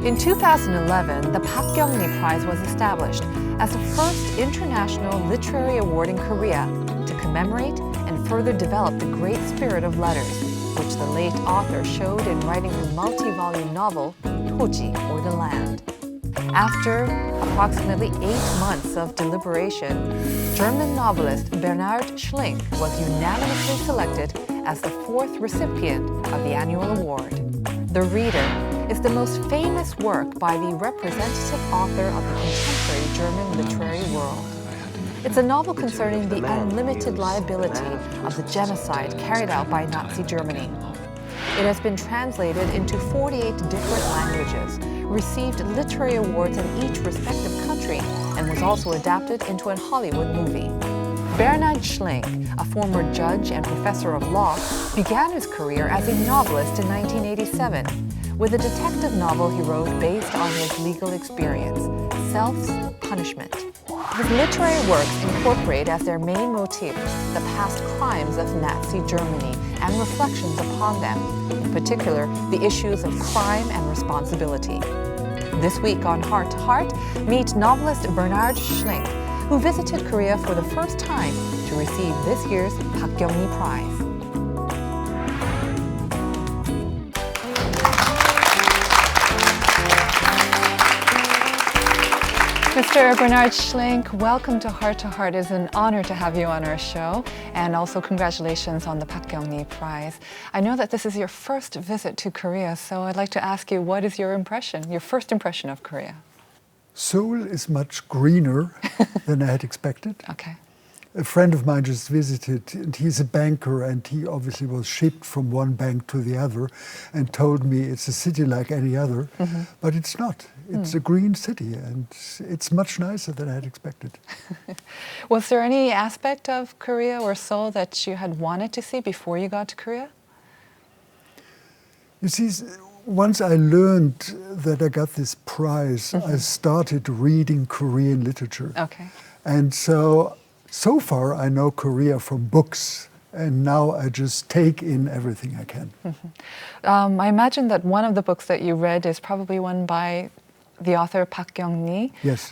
In 2011, the Pak Kyongni Prize was established as the first international literary award in Korea to commemorate and further develop the great spirit of letters, which the late author showed in writing the multi-volume novel 토지, or The Land. After approximately 8 months of deliberation, German novelist Bernhard Schlink was unanimously selected as the 4th recipient of the annual award. The Reader is the most famous work by the representative author of the contemporary German literary world. It's a novel concerning the unlimited liability of the genocide carried out by Nazi Germany. It has been translated into 48 different languages, received literary awards in each respective country, and was also adapted into a Hollywood movie. Bernhard Schlink, a former judge and professor of law, began his career as a novelist in 1987 with a detective novel he wrote based on his legal experience, Selbs Punishment. His literary works incorporate as their main motif the past crimes of Nazi Germany and reflections upon them, in particular the issues of crime and responsibility. This week on Heart to Heart, meet novelist Bernhard Schlink, who visited Korea for the first time to receive this year's Pak Kyongni Prize. Mr. Bernhard Schlink, welcome to Heart. It's an honor to have you on our show, and also congratulations on the Pak Kyongni Prize. I know that this is your first visit to Korea, so I'd like to ask you, what is your impression, your first impression of Korea? Seoul is much greener than I had expected. Okay. A friend of mine just visited, and he's a banker, and he obviously was shipped from one bank to the other and told me it's a city like any other, but it's not. It's a green city, and it's much nicer than I had expected. Was there any aspect of Korea or Seoul that you had wanted to see before you got to Korea? You see, once I learned that I got this prize, I started reading Korean literature. Okay. And so far I know Korea from books, and now I just take in everything I can. I imagine that one of the books that you read is probably one by the author Pak Kyongni. Yes.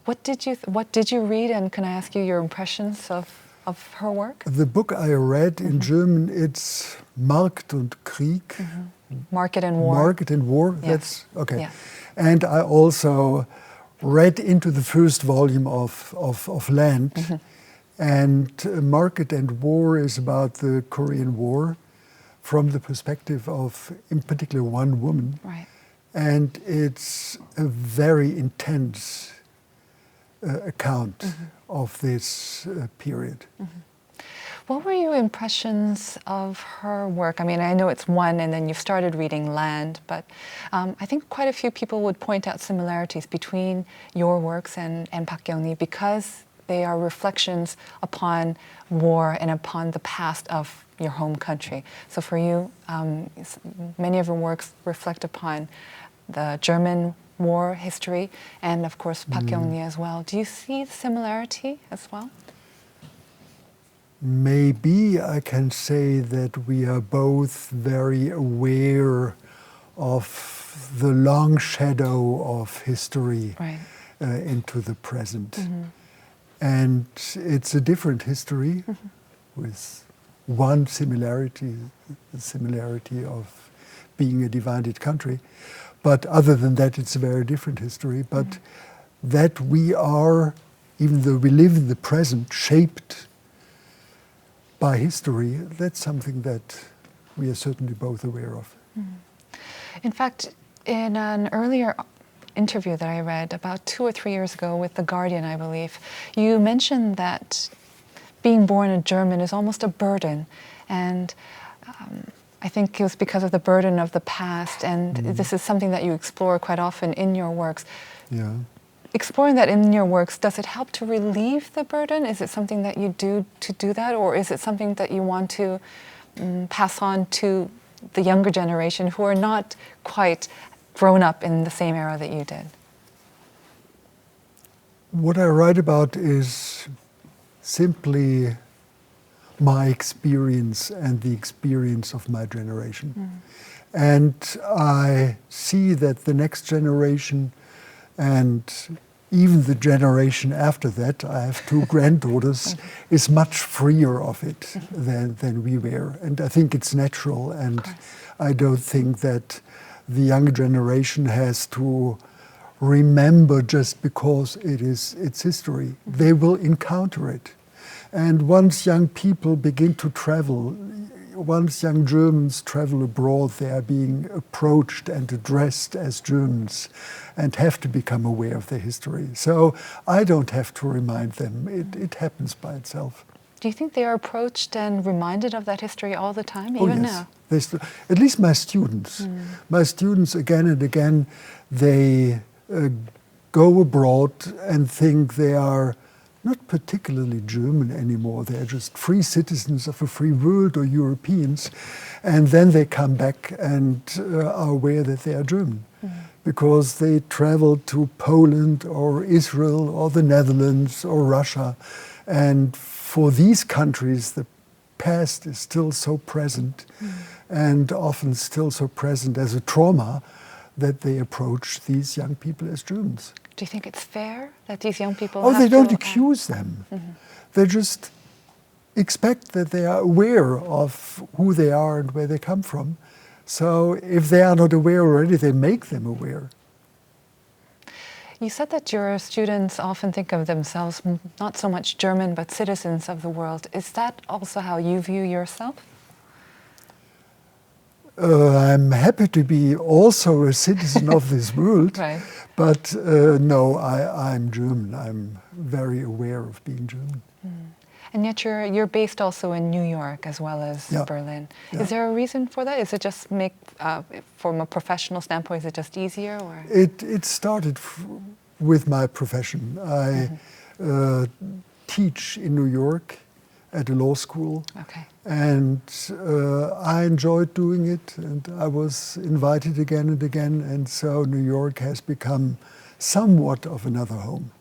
What did you read, and can I ask you your impressions of her work? The book I read in German, it's Markt und Krieg. Market and War. Market and War, Yes. that's okay. Yeah. And I also read into the first volume of Land. And Market and War is about the Korean War from the perspective of, in particular, one woman. Right. And it's a very intense account of this period. What were your impressions of her work? I mean, I know it's one, and then you started reading Land, but I think quite a few people would point out similarities between your works and Pak Kyongni because they are reflections upon war and upon the past of your home country. So for you, many of your works reflect upon the German war history and, of course, Pak Kyongni as well. Do you see the similarity as well? Maybe I can say that we are both very aware of the long shadow of history into the present. And it's a different history with one similarity, the similarity of being a divided country. But other than that, it's a very different history. But that we are, even though we live in the present, shaped by history, that's something that we are certainly both aware of. In fact, in an earlier interview that I read about 2 or 3 years ago with The Guardian, I believe, you mentioned that being born a German is almost a burden. And I think it was because of the burden of the past, and this is something that you explore quite often in your works. Yeah. Exploring that in your works, does it help to relieve the burden? Is it something that you do to do that, or is it something that you want to pass on to the younger generation who are not quite grown up in the same era that you did? What I write about is simply my experience and the experience of my generation. And I see that the next generation and even the generation after that, I have 2 granddaughters, is much freer of it than we were. And I think it's natural, and I don't think that the younger generation has to remember just because it's history. They will encounter it. And once young people begin to travel, once young Germans travel abroad, they are being approached and addressed as Germans and have to become aware of their history. So I don't have to remind them. It happens by itself. Do you think they are approached and reminded of that history all the time, even now? At least my students. My students, again and again, they go abroad and think they are not particularly German anymore. They're just free citizens of a free world, or Europeans. And then they come back and are aware that they are German. Because they traveled to Poland or Israel or the Netherlands or Russia. And for these countries, the past is still so present and often still so present as a trauma that they approach these young people as Germans. Do you think it's fair that these young people they don't accuse them. They just expect that they are aware of who they are and where they come from. So if they are not aware already, they make them aware. You said that your students often think of themselves not so much German, but citizens of the world. Is that also how you view yourself? I'm happy to be also a citizen of this world, but no, I'm German. I'm very aware of being German. And yet you're based also in New York as well as Berlin. Is there a reason for that? Is it just from a professional standpoint, is it just easier? Or? It started with my profession. I teach in New York at a law school. And I enjoyed doing it, and I was invited again and again, and so New York has become somewhat of another home.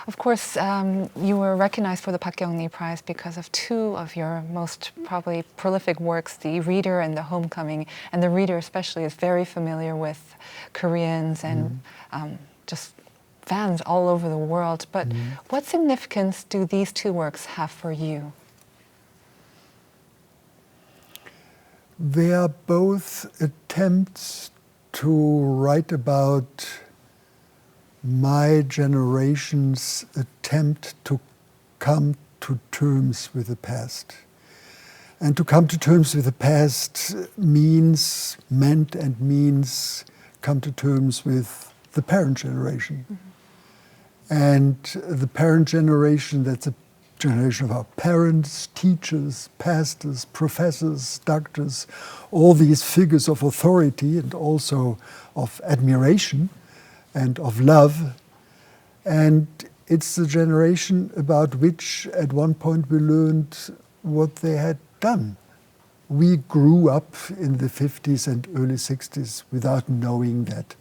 Of course, you were recognized for the Pak Kyongni Prize because of 2 of your most probably prolific works, The Reader and The Homecoming. And The Reader especially is very familiar with Koreans and just fans all over the world. But what significance do these 2 works have for you? They are both attempts to write about my generation's attempt to come to terms with the past. And to come to terms with the past means come to terms with the parent generation. And the parent generation, that's a generation of our parents, teachers, pastors, professors, doctors, all these figures of authority and also of admiration and of love. And it's the generation about which at one point we learned what they had done. We grew up in the 50s and early 60s without knowing that,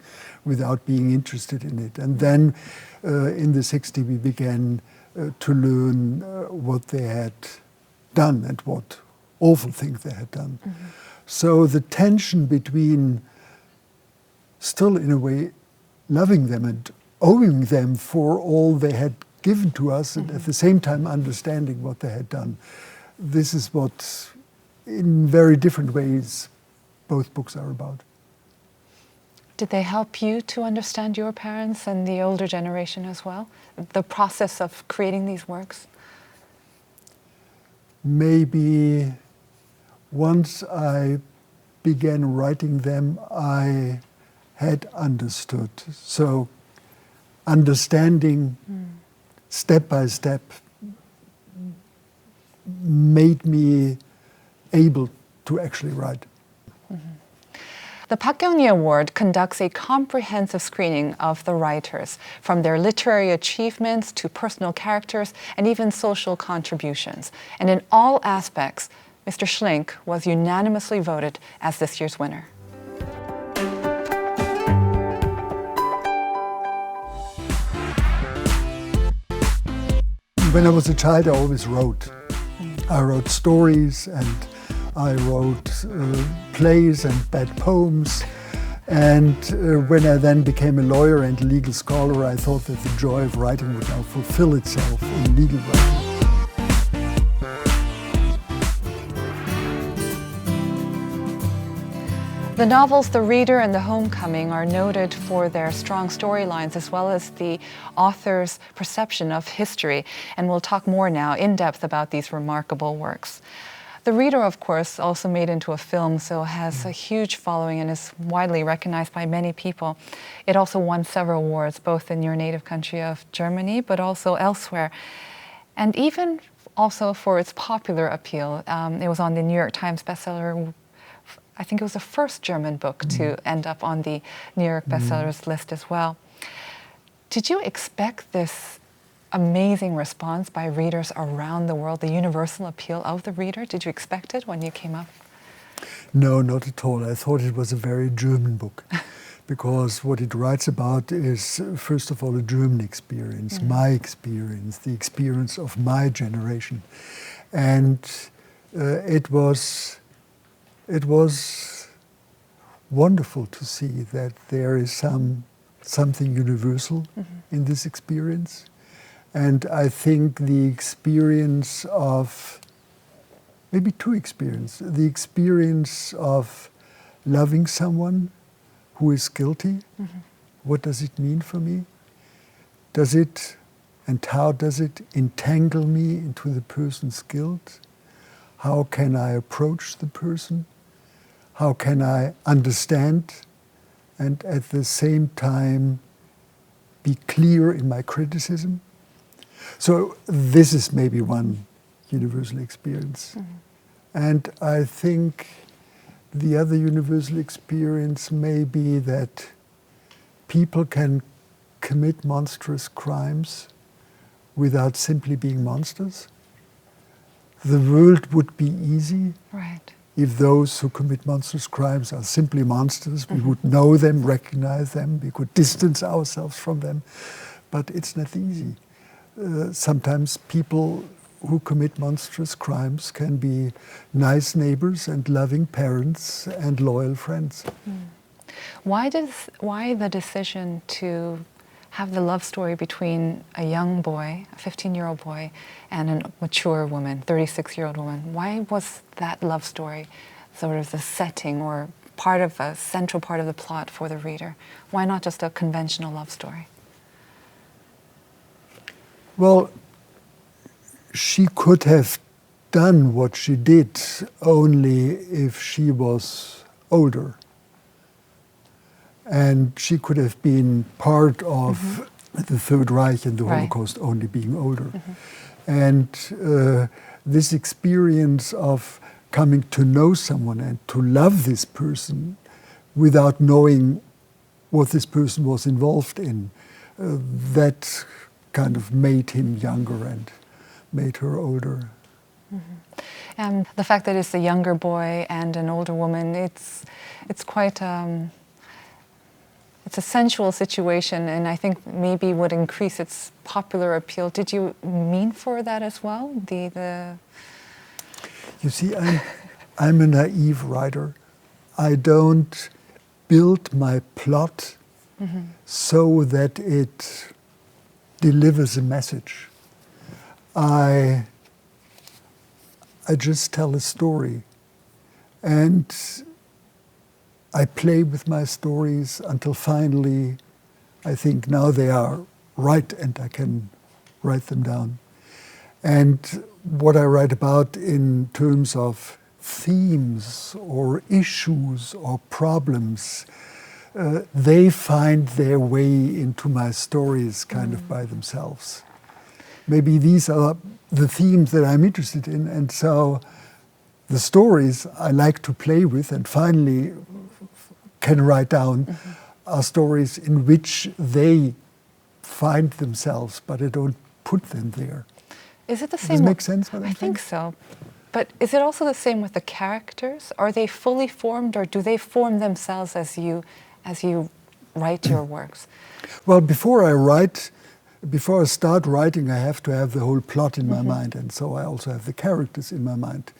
without being interested in it. And then in the 60s we began to learn what they had done and what awful things they had done. So the tension between still in a way loving them and owing them for all they had given to us and at the same time understanding what they had done. This is what, in very different ways, both books are about. Did they help you to understand your parents and the older generation as well? The process of creating these works? Maybe once I began writing them, I had understood. So understanding step by step made me able to actually write. The Pak Kyongni Award conducts a comprehensive screening of the writers, from their literary achievements to personal characters and even social contributions. And in all aspects, Mr. Schlink was unanimously voted as this year's winner. When I was a child, I always wrote. I wrote stories and I wrote plays and bad poems. And when I then became a lawyer and legal scholar, I thought that the joy of writing would now fulfill itself in legal writing. The novels The Reader and The Homecoming are noted for their strong storylines as well as the author's perception of history, and we'll talk more now in depth about these remarkable works. The Reader, of course, also made into a film, so has a huge following and is widely recognized by many people. It also won several awards, both in your native country of Germany, but also elsewhere. And even also for its popular appeal. It was on the New York Times bestseller. I think it was the first German book to end up on the New York bestsellers list as well. Did you expect this amazing response by readers around the world, the universal appeal of The Reader? Did you expect it when you came up? No, not at all. I thought it was a very German book because what it writes about is, first of all, a German experience, my experience, the experience of my generation. And it was wonderful to see that there is something universal in this experience. And I think the experience of, maybe two experiences, the experience of loving someone who is guilty, what does it mean for me? Does it, and how does it entangle me into the person's guilt? How can I approach the person? How can I understand and at the same time be clear in my criticism? So this is maybe one universal experience. And I think the other universal experience may be that people can commit monstrous crimes without simply being monsters. The world would be easy. Right. If those who commit monstrous crimes are simply monsters, we would know them, recognize them, we could distance ourselves from them. But it's not easy. Sometimes people who commit monstrous crimes can be nice neighbors and loving parents and loyal friends. Why the decision to have the love story between a young boy, a 15-year-old boy, and a mature woman, 36-year-old woman? Why was that love story sort of the setting or part of a central part of the plot for the reader? Why not just a conventional love story? Well, she could have done what she did only if she was older. And she could have been part of the Third Reich and the Holocaust only being older. And this experience of coming to know someone and to love this person without knowing what this person was involved in, that kind of made him younger and made her older. And the fact that it's a younger boy and an older woman, it's quite it's a sensual situation, and I think maybe would increase its popular appeal. Did you mean for that as well? You see, I'm a naive writer. I don't build my plot so that it delivers a message. I just tell a story, and I play with my stories until finally I think now they are right and I can write them down. And what I write about in terms of themes or issues or problems, they find their way into my stories kind of by themselves. Maybe these are the themes that I'm interested in, and so the stories I like to play with and finally can write down are stories in which they find themselves, but I don't put them there. Is it the same? Does it make sense what I'm saying? I think so. But is it also the same with the characters? Are they fully formed, or do they form themselves as you write your works? Well, before I write, before I start writing, I have to have the whole plot in my mind, and so I also have the characters in my mind.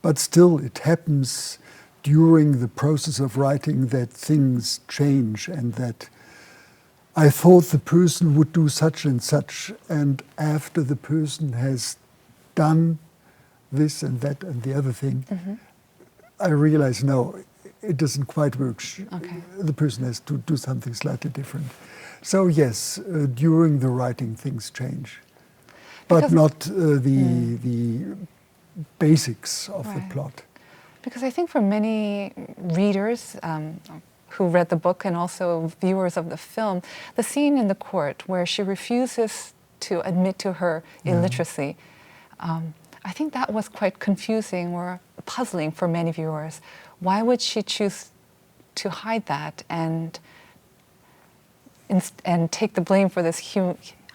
But still, it happens during the process of writing that things change, and that I thought the person would do such and such, and after the person has done this and that and the other thing, I realize, no, it doesn't quite work. Okay. The person has to do something slightly different. So yes, during the writing things change, but not the basics of the plot. Because I think for many readers who read the book and also viewers of the film, the scene in the court where she refuses to admit to her illiteracy, I think that was quite confusing or puzzling for many viewers. Why would she choose to hide that and take the blame for this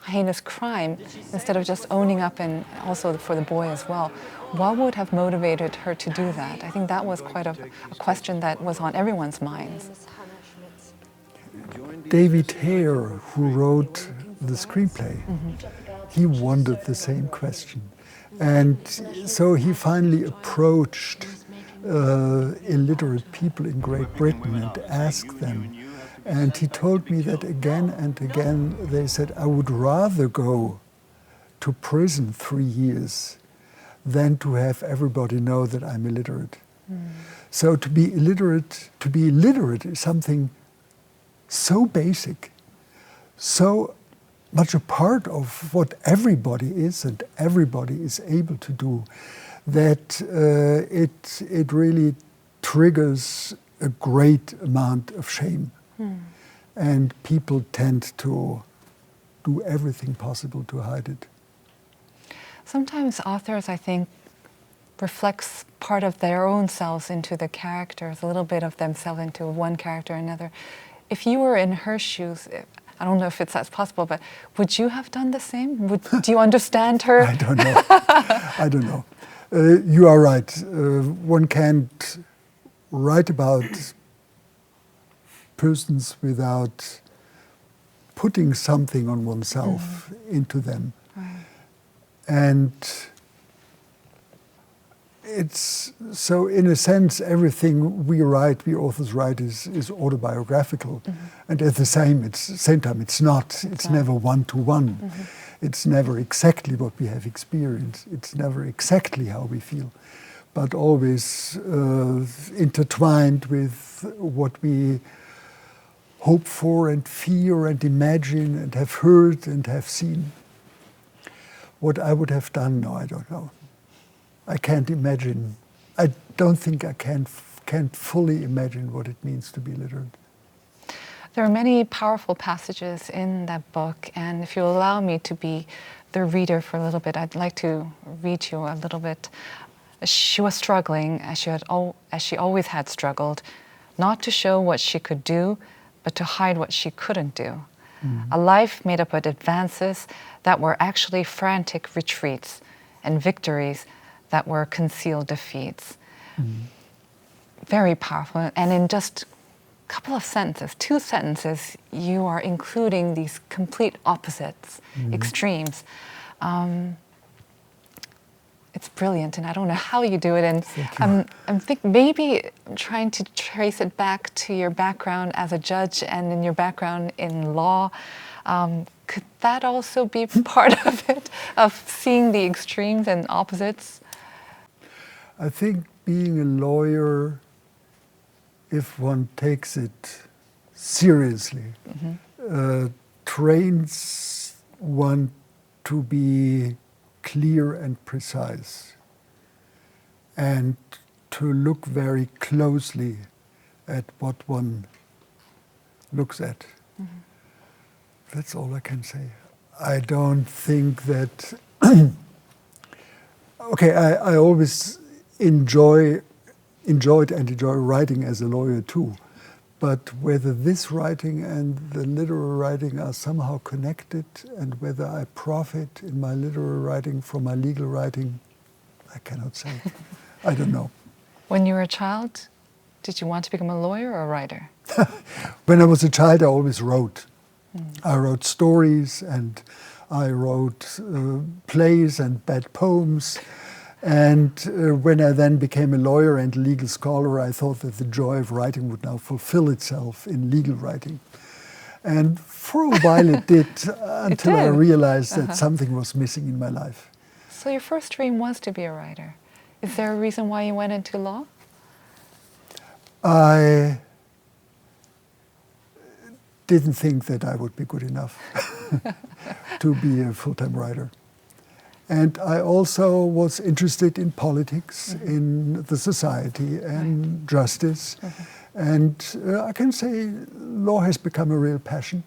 heinous crime instead of just owning up, and also for the boy as well? What would have motivated her to do that? I think that was quite a question that was on everyone's minds. David Hare, who wrote the screenplay, he wondered the same question. And so he finally approached illiterate people in Great Britain and asked them. And he told me that again and again they said, I would rather go to prison 3 years than to have everybody know that I'm illiterate. So to be illiterate is something so basic, so much a part of what everybody is and everybody is able to do, that it really triggers a great amount of shame. And people tend to do everything possible to hide it. Sometimes authors, I think, reflects part of their own selves into the characters, a little bit of themselves into one character or another. If you were in her shoes, I don't know if that's possible, but would you have done the same? Do you understand her? I don't know. I don't know. You are right. One can't write about persons without putting something on oneself into them. Right. And it's so, in a sense, everything we authors write is autobiographical. And at the same time, it's not. It's never one-to-one. It's never exactly what we have experienced. It's never exactly how we feel, but always intertwined with what we hope for and fear and imagine and have heard and have seen. What I would have done, no, I don't know. I can't imagine. I don't think I can't fully imagine what it means to be literate. There are many powerful passages in that book, and if you allow me to be the reader for a little bit, I'd like to read you a little bit. She was struggling, as she always had struggled, not to show what she could do, but to hide what she couldn't do. A life made up of advances that were actually frantic retreats, and victories that were concealed defeats. Very powerful. And in just a couple of sentences, 2 sentences, you are including these complete opposites, extremes. It's brilliant, and I don't know how you do it. And I'm thinking maybe trying to trace it back to your background as a judge and in your background in law. Could that also be part of it, of seeing the extremes and opposites? I think being a lawyer, if one takes it seriously, trains one to be clear and precise, and to look very closely at what one looks at. That's all I can say. I don't think that... Okay, I always enjoyed and enjoy writing as a lawyer too, but whether this writing and the literary writing are somehow connected, and whether I profit in my literary writing from my legal writing, I cannot say. I don't know. When you were a child, did you want to become a lawyer or a writer? When I was a child, I always wrote. I wrote stories, and I wrote plays and bad poems. And when I then became a lawyer and legal scholar, I thought that the joy of writing would now fulfill itself in legal writing. And for a while it did, until I realized that something was missing in my life. So your first dream was to be a writer. Is there a reason why you went into law? I didn't think that I would be good enough to be a full-time writer. And I also was interested in politics, in the society, and justice. And I can say law has become a real passion.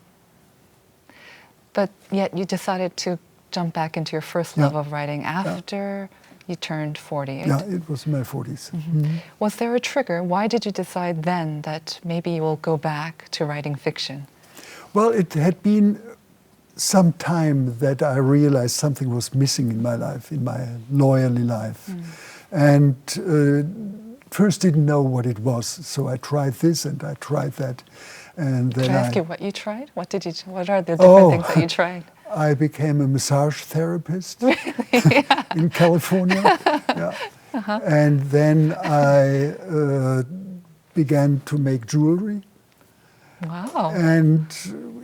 But yet you decided to jump back into your first love of writing after you turned 48. Yeah, it was in my 40s. Was there a trigger? Why did you decide then that maybe you will go back to writing fiction? Well, it had been some time that I realized something was missing in my life, in my lawyerly life. And first didn't know what it was, so I tried this and I tried that. And then Can I ask you what you tried? What are the different things that you tried? I became a massage therapist in California. And then I began to make jewelry. Wow. And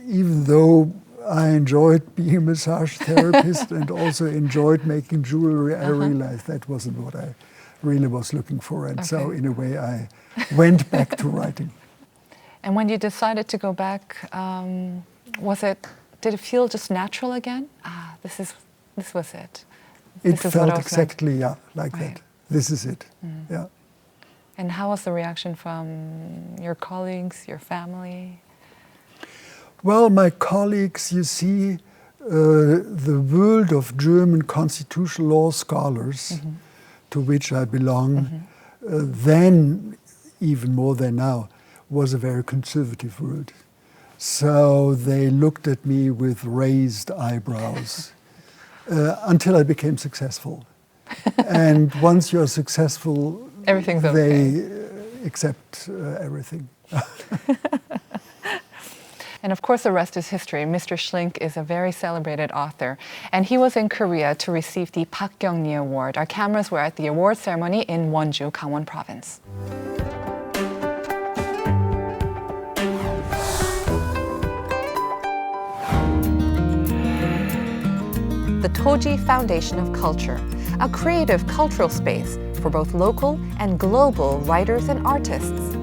even though I enjoyed being a massage therapist and also enjoyed making jewelry, I realized that wasn't what I really was looking for. And so in a way I went back to writing. And when you decided to go back, did it feel just natural again? This was it. It felt exactly like that. This is it. Yeah. And how was the reaction from your colleagues, your family? Well, my colleagues, you see, the world of German constitutional law scholars, to which I belong, then, even more than now, was a very conservative world. So they looked at me with raised eyebrows until I became successful. And once you're successful, everything's they accept everything. And of course, the rest is history. Mr. Schlink is a very celebrated author, and he was in Korea to receive the Pak Kyongni Award. Our cameras were at the award ceremony in Wonju, Gangwon Province. The Toji Foundation of Culture, a creative cultural space for both local and global writers and artists.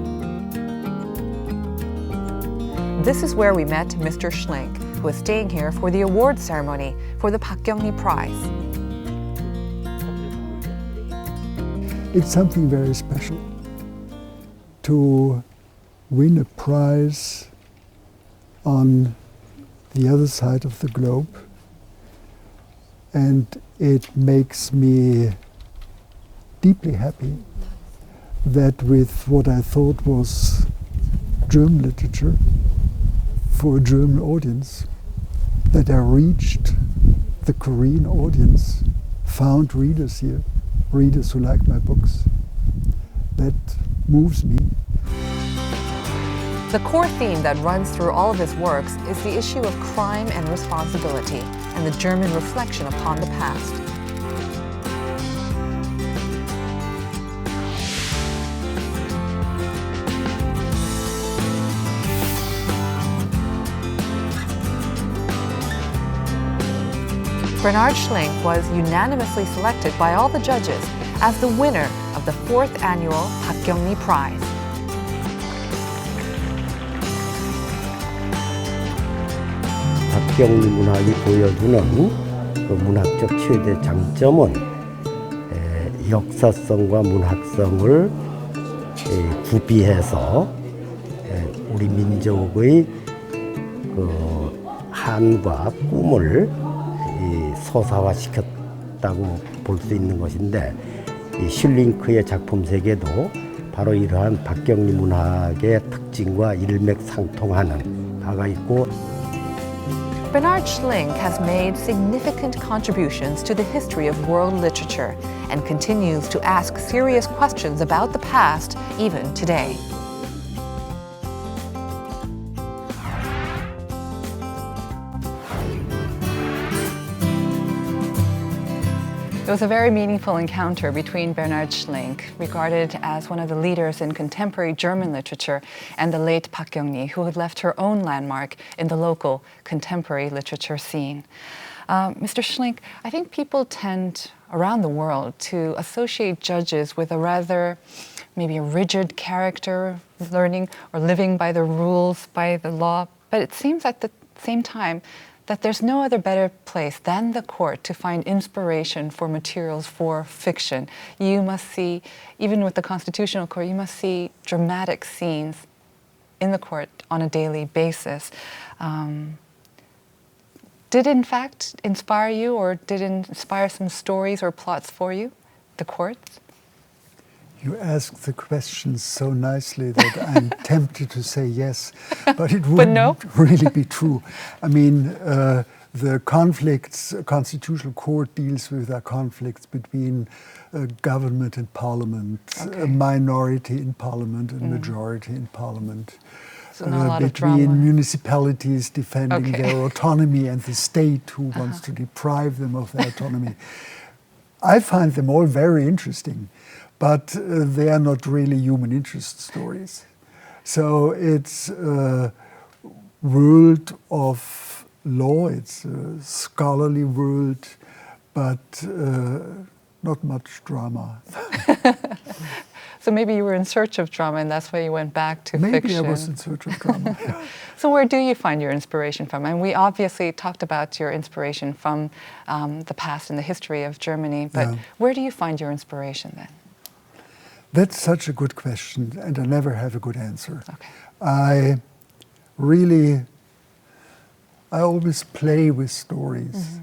This is where we met Mr. Schlink, who is staying here for the award ceremony for the Pak Kyongni Prize. It's something very special to win a prize on the other side of the globe. And it makes me deeply happy that with what I thought was German literature for a German audience, that I reached the Korean audience, found readers here, readers who like my books. That moves me. The core theme that runs through all of his works is the issue of crime and responsibility, and the German reflection upon the past. Bernhard Schlink was unanimously selected by all the judges as the winner of the 4th annual Pak Kyongni Prize. 박경리 문학이 보여주는 그 문학적 최대 장점은 역사성과 문학성을 구비해서 우리 민족의 그 한과 꿈을 서사화시켰다고 볼 수 있는 것인데, 이 슐링크의 작품 세계도 바로 이러한 박경리 문학의 특징과 일맥상통하는 바가 있고. Bernhard Schlink has made significant contributions to the history of world literature and continues to ask serious questions about the past even today. It was a very meaningful encounter between Bernhard Schlink, regarded as one of the leaders in contemporary German literature, and the late Pak Kyongni, who had left her own landmark in the local contemporary literature scene. Mr. Schlink, I think people tend around the world to associate judges with a rather maybe a rigid character, learning or living by the rules, by the law, but it seems at the same time that there's no other better place than the court to find inspiration for materials for fiction. You must see, even with the Constitutional Court, you must see dramatic scenes in the court on a daily basis. Did it in fact inspire you, or did it inspire some stories or plots for you, the courts? You ask the questions so nicely that I'm tempted to say yes, but it wouldn't really be true. I mean, the conflicts, Constitutional Court deals with the conflicts between government and parliament, a minority in parliament and majority in parliament. So not a lot of between drama. Municipalities defending their autonomy and the state who wants to deprive them of their autonomy. I find them all very interesting, but they are not really human interest stories. So it's a world of law, it's a scholarly world, but not much drama. So maybe you were in search of drama, and that's why you went back to fiction. Maybe I was in search of drama. So where do you find your inspiration from? And we obviously talked about your inspiration from the past and the history of Germany, but where do you find your inspiration then? That's such a good question, and I never have a good answer. Okay. I always play with stories.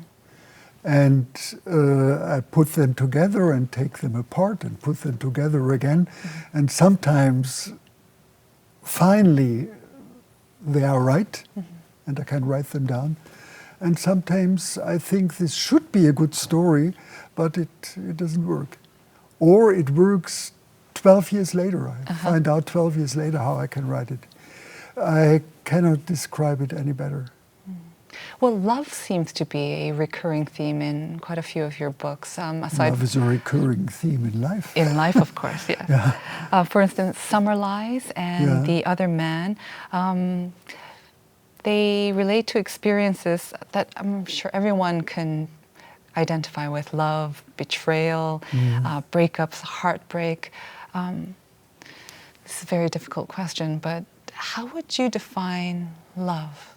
And I put them together and take them apart and put them together again. And sometimes, finally, they are right, and I can write them down. And sometimes I think this should be a good story, but it doesn't work. Or it works 12 years later. I find out 12 years later how I can write it. I cannot describe it any better. Well, love seems to be a recurring theme in quite a few of your books. Love is a recurring theme in life. In life, of course, yeah. For instance, Summer Lies and The Other Man, they relate to experiences that I'm sure everyone can identify with: love, betrayal, breakups, heartbreak. This is a very difficult question, but how would you define love?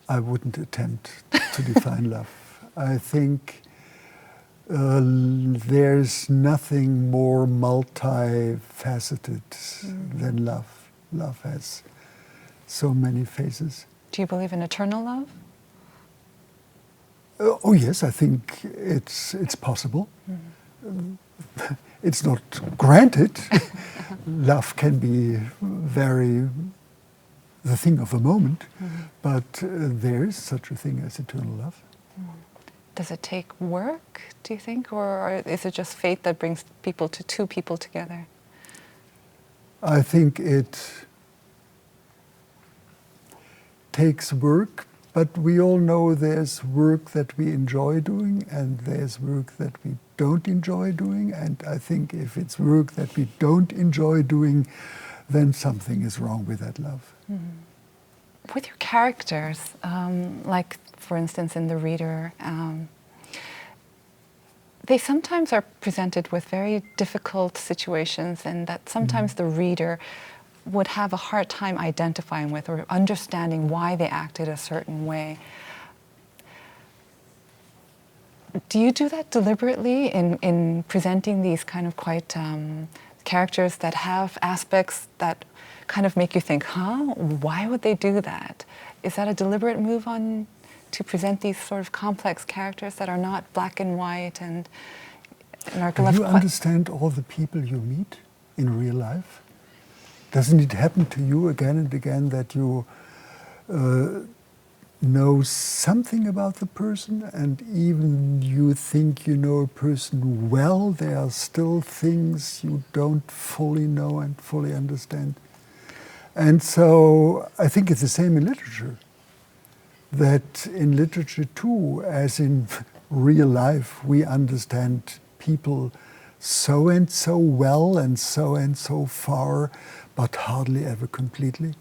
I wouldn't attempt to define love. I think there's nothing more multifaceted than love. Love has so many faces. Do you believe in eternal love? Oh yes, I think it's possible. It's not granted. Love can be the thing of a moment, but there is such a thing as eternal love. Does it take work, do you think, or is it just fate that brings two people together? I think it takes work, but we all know there's work that we enjoy doing and there's work that we don't enjoy doing, and I think if it's work that we don't enjoy doing, then something is wrong with that love. With your characters, like for instance in The Reader, they sometimes are presented with very difficult situations, and that sometimes the reader would have a hard time identifying with or understanding why they acted a certain way. Do you do that deliberately in presenting these kind of quite characters that have aspects that kind of make you think, why would they do that? Is that a deliberate move to present these sort of complex characters that are not black and white and are Do you understand all the people you meet in real life? Doesn't it happen to you again and again that you know something about the person, and even you think you know a person well, there are still things you don't fully know and fully understand? And so I think it's the same in literature. That in literature too, as in real life, we understand people so and so well and so far, but hardly ever completely.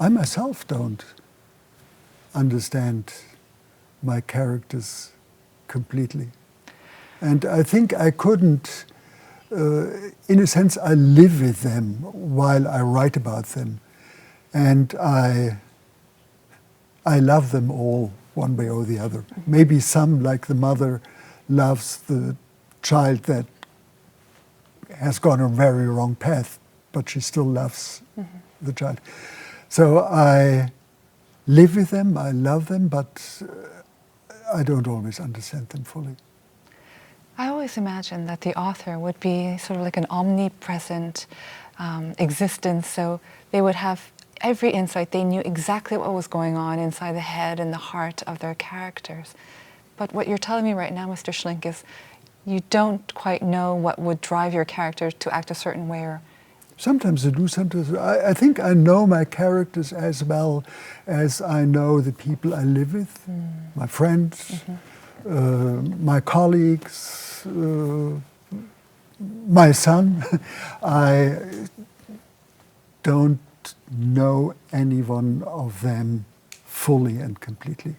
I myself don't understand my characters completely. And I think I couldn't, in a sense, I live with them while I write about them. And I love them all one way or the other. Maybe some, like the mother, loves the child that has gone a very wrong path, but she still loves the child. So I live with them, I love them, but I don't always understand them fully. I always imagined that the author would be sort of like an omnipresent existence, so they would have every insight. They knew exactly what was going on inside the head and the heart of their characters. But what you're telling me right now, Mr. Schlink, is you don't quite know what would drive your character to act a certain way. Or sometimes I do, sometimes I think I know my characters as well as I know the people I live with, my friends, my colleagues, my son. I don't know any one of them fully and completely.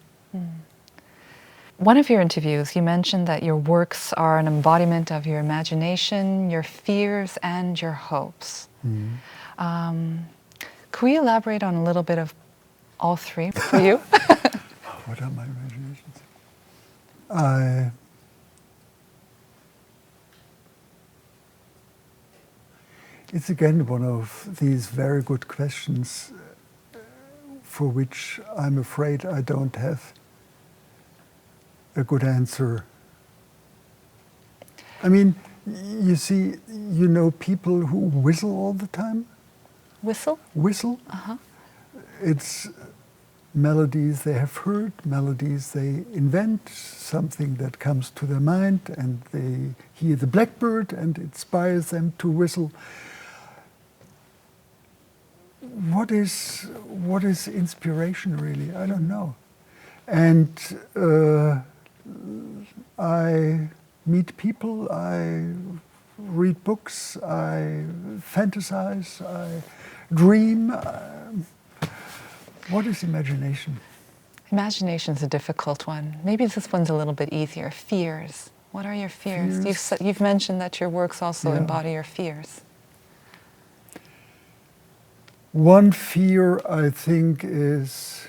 One of your interviews, you mentioned that your works are an embodiment of your imagination, your fears, and your hopes. Could we elaborate on a little bit of all three for you? What are my imaginations? It's again one of these very good questions for which I'm afraid I don't have a good answer. I mean, you see, you know people who whistle all the time? Whistle? Whistle. It's melodies they have heard, melodies they invent, something that comes to their mind, and they hear the blackbird and it inspires them to whistle. What is inspiration really? I don't know. And I meet people, I read books, I fantasize, I dream. What is imagination? Imagination is a difficult one. Maybe this one's a little bit easier. Fears. What are your fears? You've mentioned that your works also embody your fears. One fear, I think, is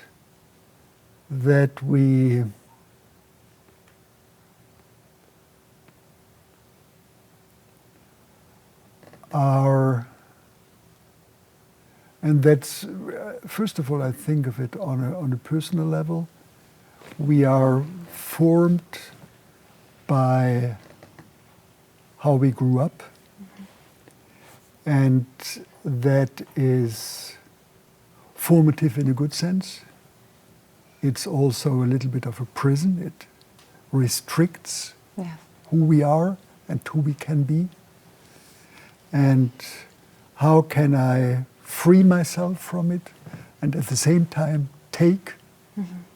that we are, and that's, first of all, I think of it on a personal level. We are formed by how we grew up, and that is formative in a good sense. It's also a little bit of a prison. It restricts who we are and who we can be. And how can I free myself from it and at the same time take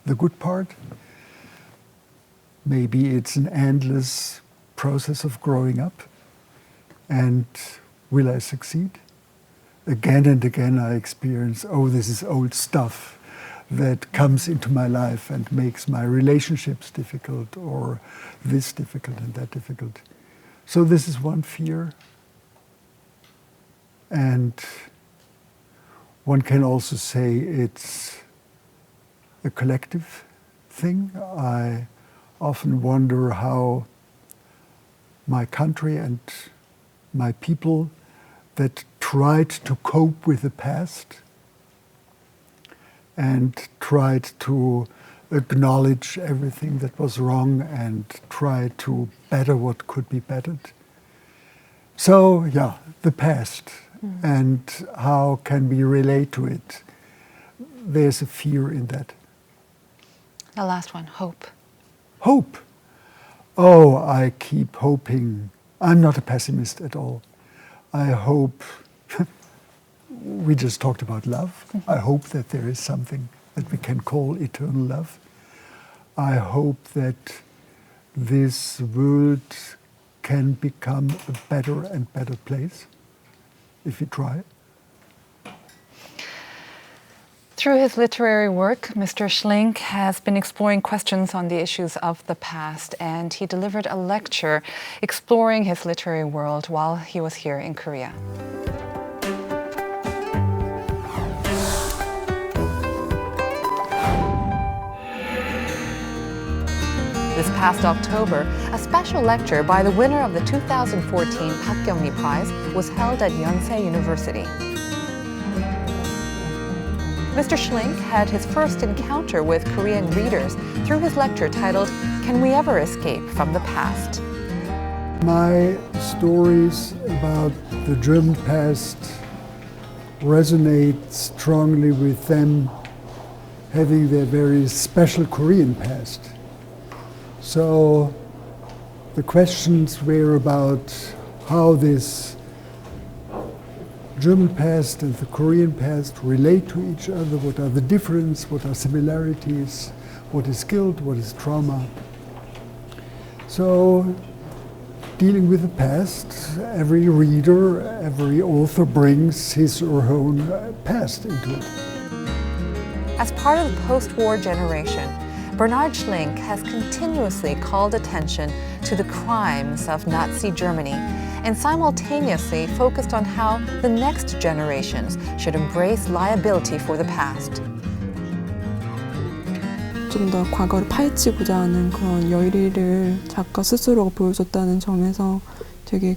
the good part? Maybe it's an endless process of growing up. And will I succeed? Again and again I experience, oh, this is old stuff that comes into my life and makes my relationships difficult, or this difficult and that difficult. So this is one fear. And one can also say it's a collective thing. I often wonder how my country and my people that tried to cope with the past and tried to acknowledge everything that was wrong and try to better what could be bettered. So, yeah, the past. And how can we relate to it? There's a fear in that. The last one, hope. Hope. Oh, I keep hoping. I'm not a pessimist at all. I hope, we just talked about love. I hope that there is something that we can call eternal love. I hope that this world can become a better and better place if we try. Through his literary work, Mr. Schlink has been exploring questions on the issues of the past, and he delivered a lecture exploring his literary world while he was here in Korea. This past October, a special lecture by the winner of the 2014 Pak Kyongni Prize was held at Yonsei University. Mr. Schlink had his first encounter with Korean readers through his lecture titled, "Can We Ever Escape from the Past?" My stories about the German past resonate strongly with them having their very special Korean past. So the questions were about how this German past and the Korean past relate to each other, what are the differences, what are similarities, what is guilt, what is trauma. So dealing with the past, every reader, every author brings his or her own past into it. As part of the post-war generation, Bernhard Schlink has continuously called attention to the crimes of Nazi Germany and simultaneously focused on how the next generations should embrace liability for the past. 좀 더 과거를 파헤치고자 하는 그런 열의를 작가 스스로가 보여줬다는 점에서 되게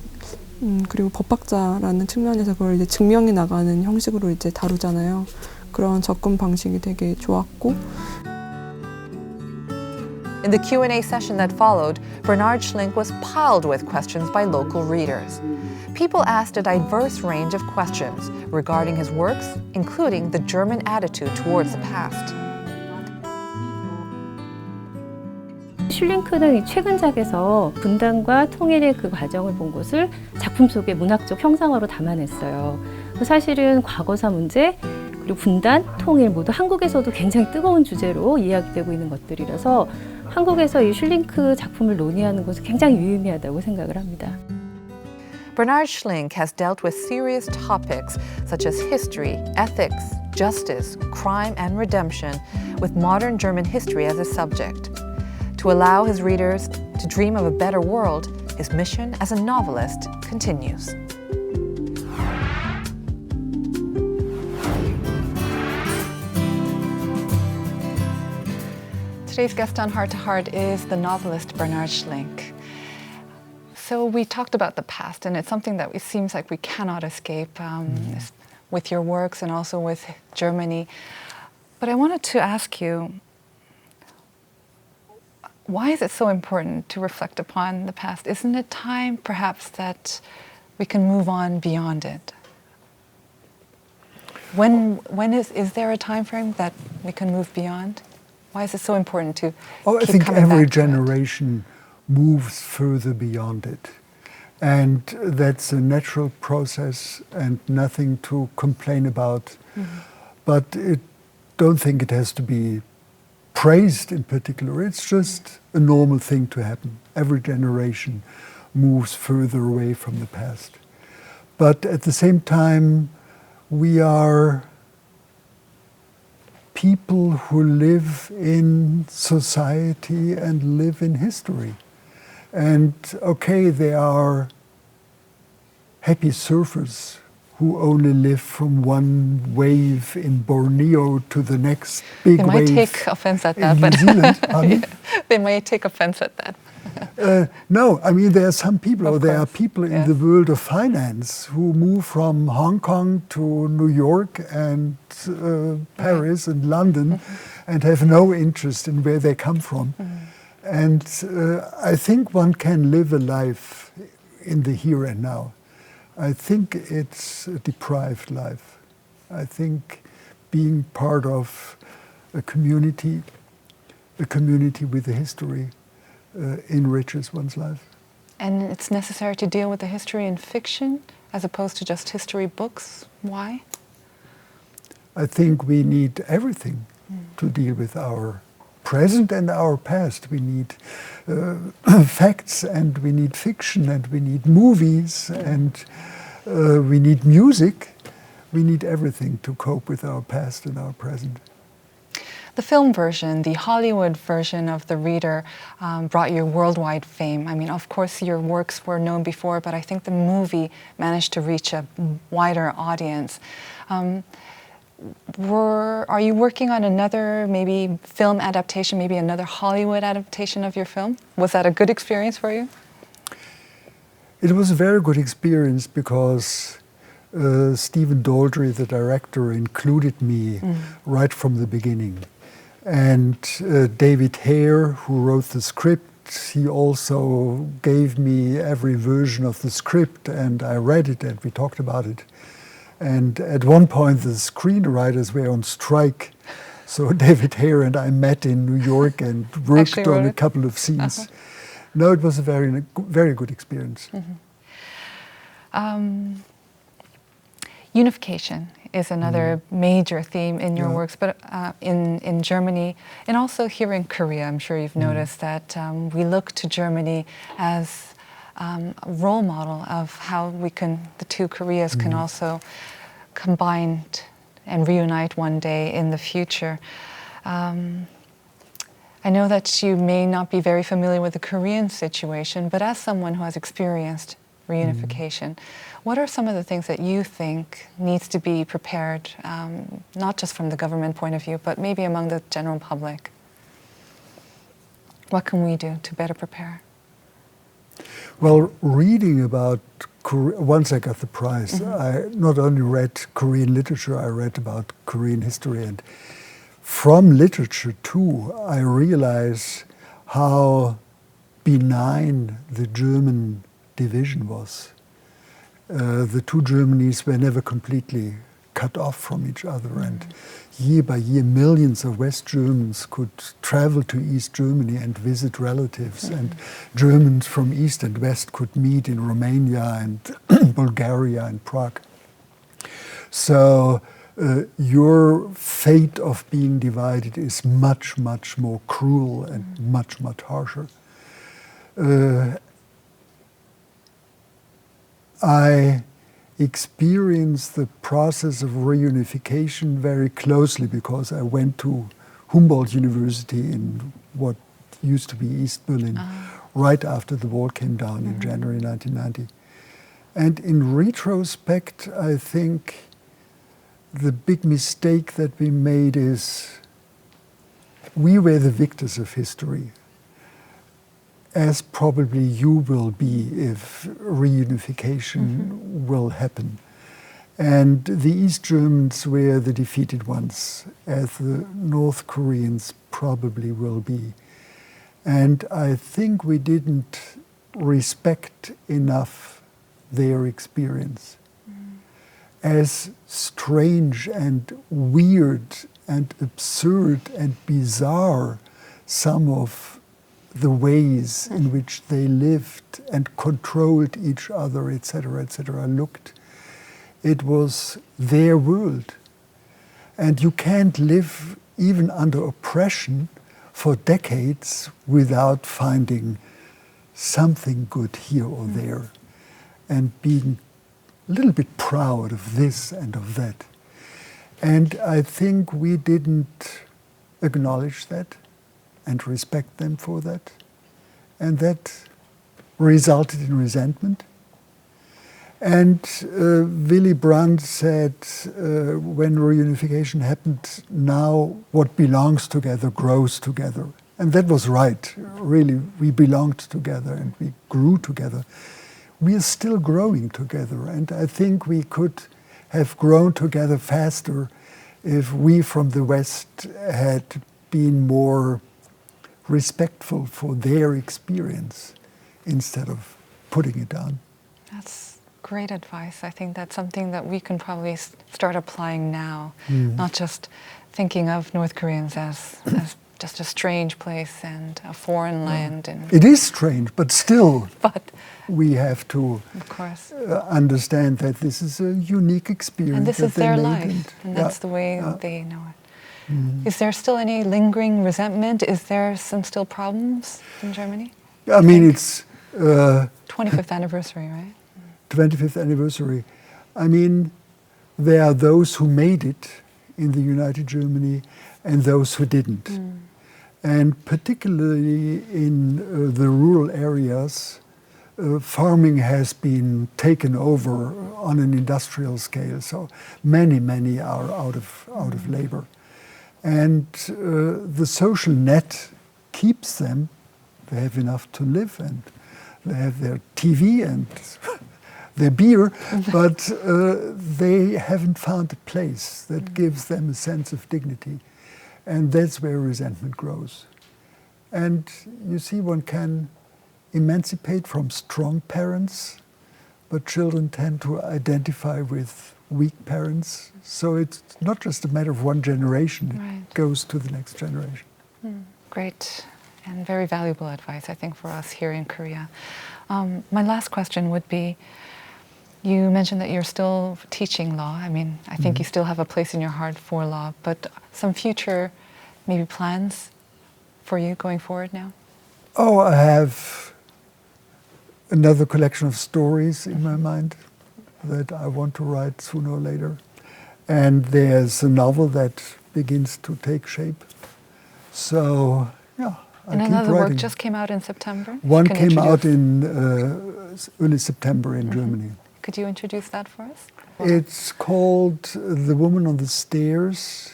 그리고 법학자라는 측면에서 그걸 이제 증명해 나가는 형식으로 이제 다루잖아요. 그런 접근 방식이 되게 좋았고. In the Q&A session that followed, Bernhard Schlink was piled with questions by local readers. People asked a diverse range of questions regarding his works, including the German attitude towards the past. 슐링크는 이 최근작에서 분단과 통일의 그 과정을 본 것을 작품 속에 문학적 형상화로 담아냈어요. 사실은 과거사 문제, 그리고 분단, 통일 모두 한국에서도 굉장히 뜨거운 주제로 이야기되고 있는 것들이라서 한국에서 이 슐링크 작품을 논의하는 것은 굉장히 유의미하다고 생각을 합니다. Bernhard Schlink has dealt with serious topics such as history, ethics, justice, crime, and redemption, with modern German history as a subject. To allow his readers to dream of a better world, his mission as a novelist continues. Today's guest on Heart to Heart is the novelist Bernhard Schlink. So we talked about the past, and it's something that it seems like we cannot escape with your works and also with Germany. But I wanted to ask you, why is it so important to reflect upon the past? Isn't it time, perhaps, that we can move on beyond it? When is there a time frame that we can move beyond? Why is it so important to I keep think coming every back to it? generation moves further beyond it. And that's a natural process and nothing to complain about. But don't think it has to be praised in particular. It's just a normal thing to happen. Every generation moves further away from the past. But at the same time, we are people who live in society and live in history. And okay, there are happy surfers who only live from one wave in Borneo to the next big wave. They might take offense at that, in but New Zealand. they might take offense at that. No, I mean, there are some people, Of there are course, people in yes. the world of finance who move from Hong Kong to New York and Paris and London and have no interest in where they come from. And I think one can live a life in the here and now. I think it's a deprived life. I think being part of a community with a history, enriches one's life. And it's necessary to deal with the history in fiction as opposed to just history books. Why? I think we need everything to deal with our present and our past. We need facts, and we need fiction, and we need movies, and we need music. We need everything to cope with our past and our present. The film version, the Hollywood version of The Reader, brought you worldwide fame. I mean, of course, your works were known before, but I think the movie managed to reach a wider audience. Are you working on another maybe film adaptation, maybe another Hollywood adaptation of your film? Was that a good experience for you? It was a very good experience because Stephen Daldry, the director, included me right from the beginning. And David Hare, who wrote the script, he also gave me every version of the script, and I read it and we talked about it. And at one point the screenwriters were on strike, so David Hare and I met in New York and worked on a couple of scenes. No, it was a very, very good experience. Unification is another major theme in your works, but in Germany and also here in Korea, I'm sure you've noticed that we look to Germany as a role model of how the two Koreas can also combine and reunite one day in the future. I know that you may not be very familiar with the Korean situation, but as someone who has experienced reunification, what are some of the things that you think needs to be prepared, not just from the government point of view, but maybe among the general public? What can we do to better prepare? Well, reading about Korea, once I got the prize, I not only read Korean literature, I read about Korean history, and from literature too, I realize how benign the German division was. The two Germanys were never completely cut off from each other, and year by year millions of West Germans could travel to East Germany and visit relatives, and Germans from East and West could meet in Romania and Bulgaria and Prague. So your fate of being divided is much, much more cruel and much, much harsher. I experienced the process of reunification very closely because I went to Humboldt University in what used to be East Berlin right after the wall came down in January 1990. And in retrospect, I think the big mistake that we made is we were the victors of history, as probably you will be if reunification will happen. And the East Germans were the defeated ones, as the North Koreans probably will be. And I think we didn't respect enough their experience. As strange and weird and absurd and bizarre some of the ways in which they lived and controlled each other, etc., looked. It was their world. And you can't live even under oppression for decades without finding something good here or there and being a little bit proud of this and of that. And I think we didn't acknowledge that and respect them for that. And that resulted in resentment. And Willy Brandt said, when reunification happened, now what belongs together grows together. And that was right. Really, we belonged together and we grew together. We are still growing together. And I think we could have grown together faster if we from the West had been more respectful for their experience instead of putting it down. That's great advice. I think that's something that we can probably start applying now, not just thinking of North Koreans as just a strange place and a foreign land. And it is strange, but still we have to of course understand that this is a unique experience. And this is their life, and that's the way they know it. Is there still any lingering resentment? Is there some still problems in Germany? I mean, it's 25th anniversary, right? 25th anniversary. I mean, there are those who made it in the United Germany and those who didn't. And particularly in the rural areas, farming has been taken over on an industrial scale. So many are out of labor. And the social net keeps them. They have enough to live and they have their TV and their beer, but they haven't found a place that gives them a sense of dignity. And that's where resentment grows. And you see, one can emancipate from strong parents, but children tend to identify with weak parents. So it's not just a matter of one generation, it goes to the next generation. Great and very valuable advice, I think, for us here in Korea. My last question would be, you mentioned that you're still teaching law. I mean, I think you still have a place in your heart for law, but some future maybe plans for you going forward now? Oh, I have another collection of stories in my mind that I want to write sooner or later. And there's a novel that begins to take shape. So, yeah, and another work just came out in September? One came out in early September in Germany. Could you introduce that for us? It's called The Woman on the Stairs.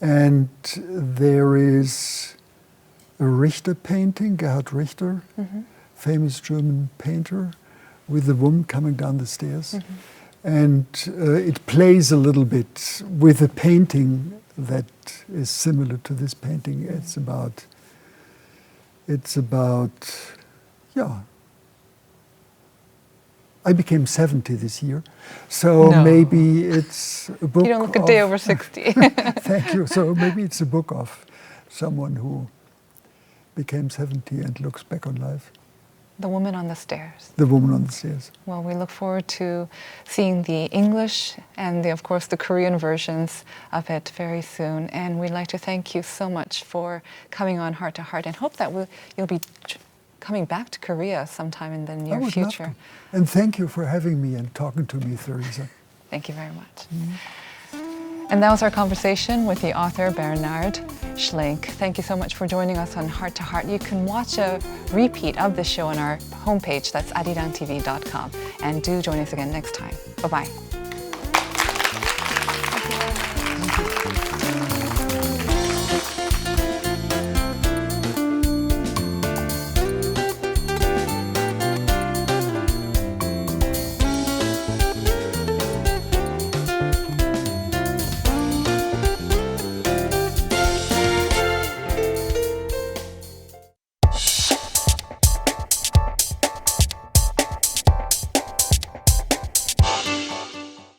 And there is a Richter painting, Gerhard Richter, famous German painter, with the woman coming down the stairs. And it plays a little bit with a painting that is similar to this painting. It's about, yeah. I became 70 this year, so maybe it's a book. You don't look a day over 60. Thank you. So maybe it's a book of someone who became 70 and looks back on life. The Woman on the Stairs. The Woman on the Stairs. Well, we look forward to seeing the English and, of course, the Korean versions of it very soon. And we'd like to thank you so much for coming on Heart to Heart, and hope that you'll be coming back to Korea sometime in the near future. And thank you for having me and talking to me, Theresa. Thank you very much. And that was our conversation with the author Bernhard Schlink. Thank you so much for joining us on Heart to Heart. You can watch a repeat of the show on our homepage, that's arirangtv.com. And do join us again next time. Bye-bye.